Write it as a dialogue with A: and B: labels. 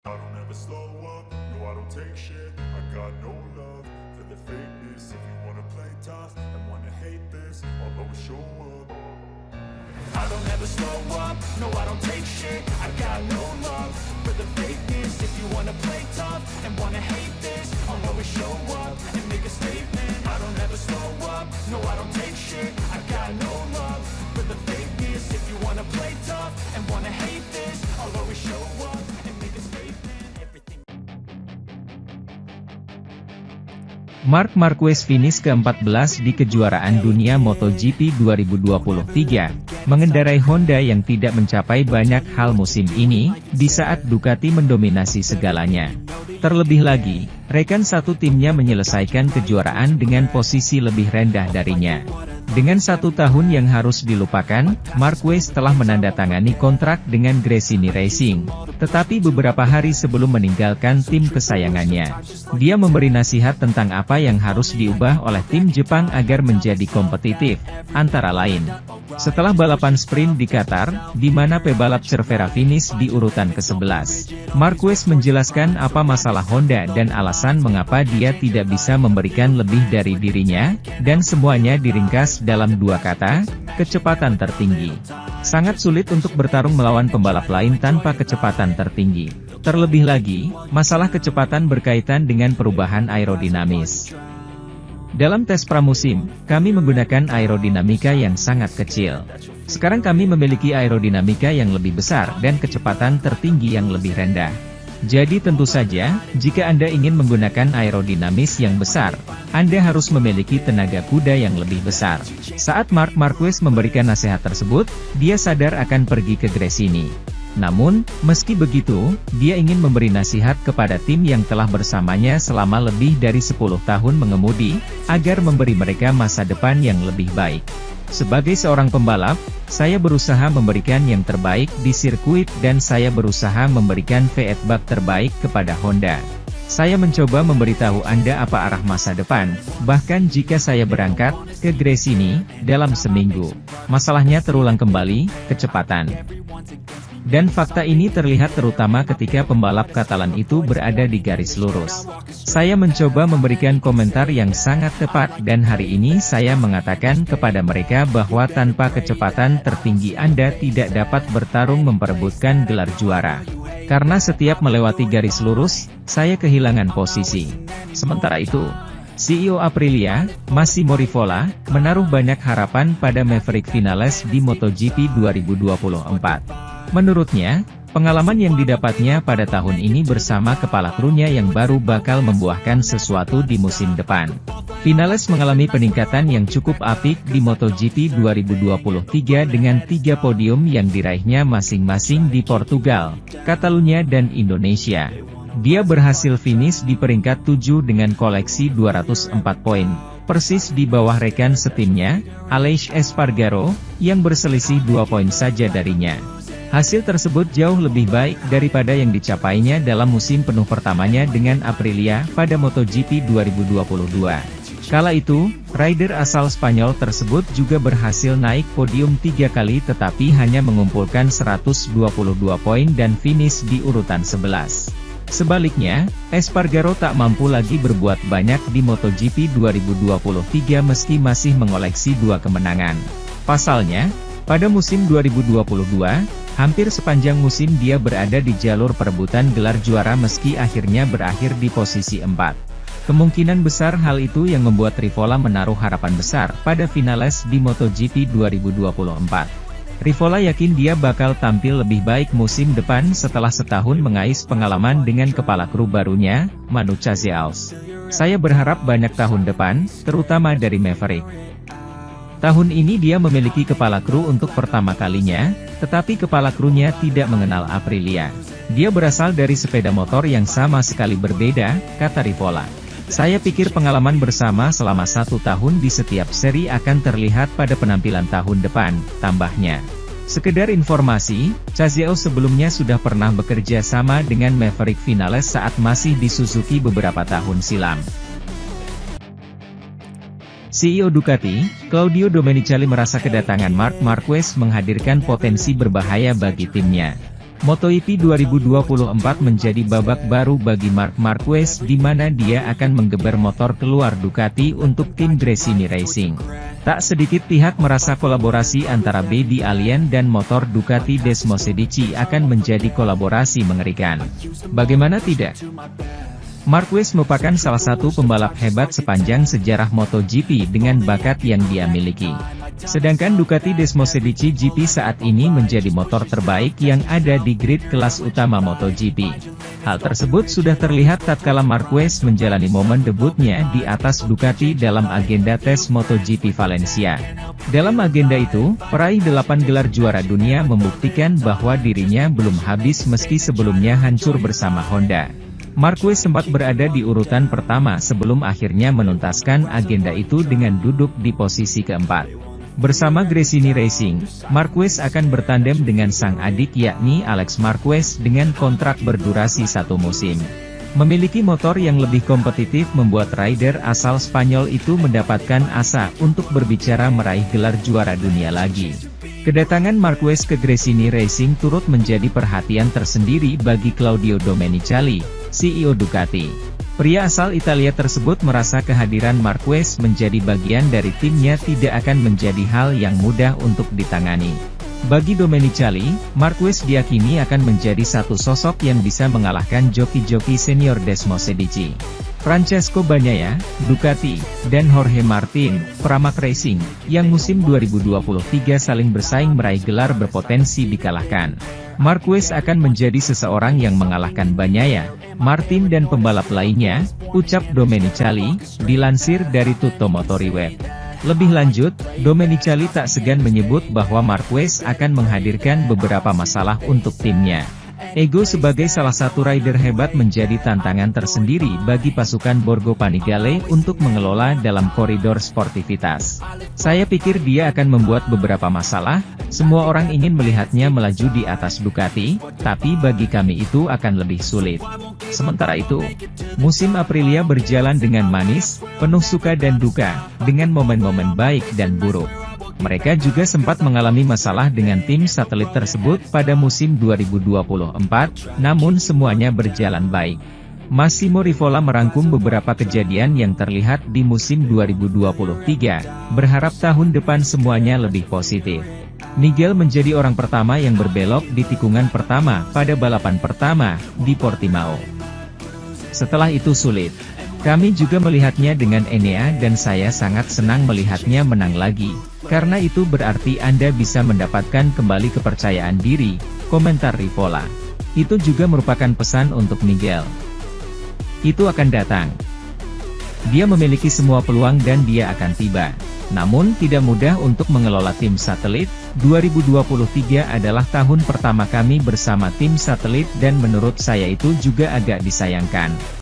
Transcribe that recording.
A: I don't ever slow up, no I don't take shit. I got no love for the fakeness. If you wanna play tough and wanna hate this, I'll always show up. I don't ever slow up, no I don't take shit. I got no love for the fakeness. If you wanna play tough and wanna hate this, I'll always show up and make a statement. I don't ever slow up, no I don't take shit. I got no love for the fakeness. If you wanna play tough and wanna hate this, I'll always show up and make a statement. Everything.
B: Marc Marquez finish ke-14 di kejuaraan dunia MotoGP 2023, mengendarai Honda yang tidak mencapai banyak hal musim ini, di saat Ducati mendominasi segalanya. Terlebih lagi, rekan satu timnya menyelesaikan kejuaraan dengan posisi lebih rendah darinya. Dengan 1 tahun yang harus dilupakan, Marquez telah menandatangani kontrak dengan Gresini Racing. Tetapi beberapa hari sebelum meninggalkan tim kesayangannya, dia memberi nasihat tentang apa yang harus diubah oleh tim Jepang agar menjadi kompetitif, antara lain. Setelah balapan sprint di Qatar, di mana pebalap Cervera finish di urutan ke-11, Marquez menjelaskan apa masalah Honda dan alasan mengapa dia tidak bisa memberikan lebih dari dirinya, dan semuanya diringkas dalam 2 kata, kecepatan tertinggi. Sangat sulit untuk bertarung melawan pembalap lain tanpa kecepatan tertinggi. Terlebih lagi, masalah kecepatan berkaitan dengan perubahan aerodinamis. Dalam tes pramusim, kami menggunakan aerodinamika yang sangat kecil. Sekarang kami memiliki aerodinamika yang lebih besar dan kecepatan tertinggi yang lebih rendah. Jadi tentu saja, jika Anda ingin menggunakan aerodinamis yang besar, Anda harus memiliki tenaga kuda yang lebih besar. Saat Marc Marquez memberikan nasihat tersebut, dia sadar akan pergi ke Gresini. Namun, meski begitu, dia ingin memberi nasihat kepada tim yang telah bersamanya selama lebih dari 10 tahun mengemudi, agar memberi mereka masa depan yang lebih baik. Sebagai seorang pembalap, saya berusaha memberikan yang terbaik di sirkuit dan saya berusaha memberikan feedback terbaik kepada Honda. Saya mencoba memberitahu Anda apa arah masa depan, bahkan jika saya berangkat ke Gresini dalam seminggu. Masalahnya terulang kembali, kecepatan. Dan fakta ini terlihat terutama ketika pembalap Katalan itu berada di garis lurus. Saya mencoba memberikan komentar yang sangat tepat dan hari ini saya mengatakan kepada mereka bahwa tanpa kecepatan tertinggi Anda tidak dapat bertarung memperebutkan gelar juara. Karena setiap melewati garis lurus, saya kehilangan posisi. Sementara itu, CEO Aprilia, Massimo Rivola, menaruh banyak harapan pada Maverick Vinales di MotoGP 2024. Menurutnya, pengalaman yang didapatnya pada tahun ini bersama kepala krunya yang baru bakal membuahkan sesuatu di musim depan. Vinales mengalami peningkatan yang cukup apik di MotoGP 2023 dengan 3 podium yang diraihnya masing-masing di Portugal, Catalunya dan Indonesia. Dia berhasil finish di peringkat 7 dengan koleksi 204 poin, persis di bawah rekan setimnya, Aleix Espargaro, yang berselisih 2 poin saja darinya. Hasil tersebut jauh lebih baik daripada yang dicapainya dalam musim penuh pertamanya dengan Aprilia pada MotoGP 2022. Kala itu, rider asal Spanyol tersebut juga berhasil naik podium 3 kali tetapi hanya mengumpulkan 122 poin dan finish di urutan 11. Sebaliknya, Espargaro tak mampu lagi berbuat banyak di MotoGP 2023 meski masih mengoleksi 2 kemenangan. Pasalnya, pada musim 2022, hampir sepanjang musim dia berada di jalur perebutan gelar juara meski akhirnya berakhir di posisi 4. Kemungkinan besar hal itu yang membuat Rivola menaruh harapan besar pada Vinales di MotoGP 2024. Rivola yakin dia bakal tampil lebih baik musim depan setelah setahun mengais pengalaman dengan kepala kru barunya, Manu Chazeaus. Saya berharap banyak tahun depan, terutama dari Maverick. Tahun ini dia memiliki kepala kru untuk pertama kalinya, tetapi kepala krunya tidak mengenal Aprilia. Dia berasal dari sepeda motor yang sama sekali berbeda, kata Rivola. Saya pikir pengalaman bersama selama 1 tahun di setiap seri akan terlihat pada penampilan tahun depan, tambahnya. Sekedar informasi, Chazeaus sebelumnya sudah pernah bekerja sama dengan Maverick Vinales saat masih di Suzuki beberapa tahun silam. CEO Ducati, Claudio Domenicali merasa kedatangan Marc Marquez menghadirkan potensi berbahaya bagi timnya. MotoGP 2024 menjadi babak baru bagi Marc Marquez di mana dia akan menggeber motor keluar Ducati untuk tim Gresini Racing. Tak sedikit pihak merasa kolaborasi antara Baby Alien dan motor Ducati Desmosedici akan menjadi kolaborasi mengerikan. Bagaimana tidak? Marquez merupakan salah satu pembalap hebat sepanjang sejarah MotoGP dengan bakat yang dia miliki. Sedangkan Ducati Desmosedici GP saat ini menjadi motor terbaik yang ada di grid kelas utama MotoGP. Hal tersebut sudah terlihat tatkala Marquez menjalani momen debutnya di atas Ducati dalam agenda tes MotoGP Valencia. Dalam agenda itu, peraih 8 gelar juara dunia membuktikan bahwa dirinya belum habis meski sebelumnya hancur bersama Honda. Marquez sempat berada di urutan pertama sebelum akhirnya menuntaskan agenda itu dengan duduk di posisi keempat. Bersama Gresini Racing, Marquez akan bertandem dengan sang adik yakni Alex Marquez dengan kontrak berdurasi 1 musim. Memiliki motor yang lebih kompetitif membuat rider asal Spanyol itu mendapatkan asa untuk berbicara meraih gelar juara dunia lagi. Kedatangan Marquez ke Gresini Racing turut menjadi perhatian tersendiri bagi Claudio Domenicali, CEO Ducati. Pria asal Italia tersebut merasa kehadiran Marquez menjadi bagian dari timnya tidak akan menjadi hal yang mudah untuk ditangani. Bagi Domenicali, Marquez diyakini akan menjadi satu sosok yang bisa mengalahkan joki-joki senior Desmosedici, Francesco Bagnaia, Ducati, dan Jorge Martin, Pramac Racing, yang musim 2023 saling bersaing meraih gelar berpotensi dikalahkan. Marquez akan menjadi seseorang yang mengalahkan Bagnaia, Martin dan pembalap lainnya, ucap Domenicali, dilansir dari Tutto Motori Web. Lebih lanjut, Domenicali tak segan menyebut bahwa Marquez akan menghadirkan beberapa masalah untuk timnya. Ego sebagai salah satu rider hebat menjadi tantangan tersendiri bagi pasukan Borgo Panigale untuk mengelola dalam koridor sportivitas. Saya pikir dia akan membuat beberapa masalah, semua orang ingin melihatnya melaju di atas Ducati, tapi bagi kami itu akan lebih sulit. Sementara itu, musim Aprilia berjalan dengan manis, penuh suka dan duka, dengan momen-momen baik dan buruk. Mereka juga sempat mengalami masalah dengan tim satelit tersebut pada musim 2024, namun semuanya berjalan baik. Massimo Rivola merangkum beberapa kejadian yang terlihat di musim 2023, berharap tahun depan semuanya lebih positif. Nigel menjadi orang pertama yang berbelok di tikungan pertama pada balapan pertama di Portimao. Setelah itu sulit. Kami juga melihatnya dengan Enea dan saya sangat senang melihatnya menang lagi, karena itu berarti Anda bisa mendapatkan kembali kepercayaan diri, komentar Rivola. Itu juga merupakan pesan untuk Nigel. Itu akan datang. Dia memiliki semua peluang dan dia akan tiba. Namun tidak mudah untuk mengelola tim satelit. 2023 adalah tahun pertama kami bersama tim satelit dan menurut saya itu juga agak disayangkan.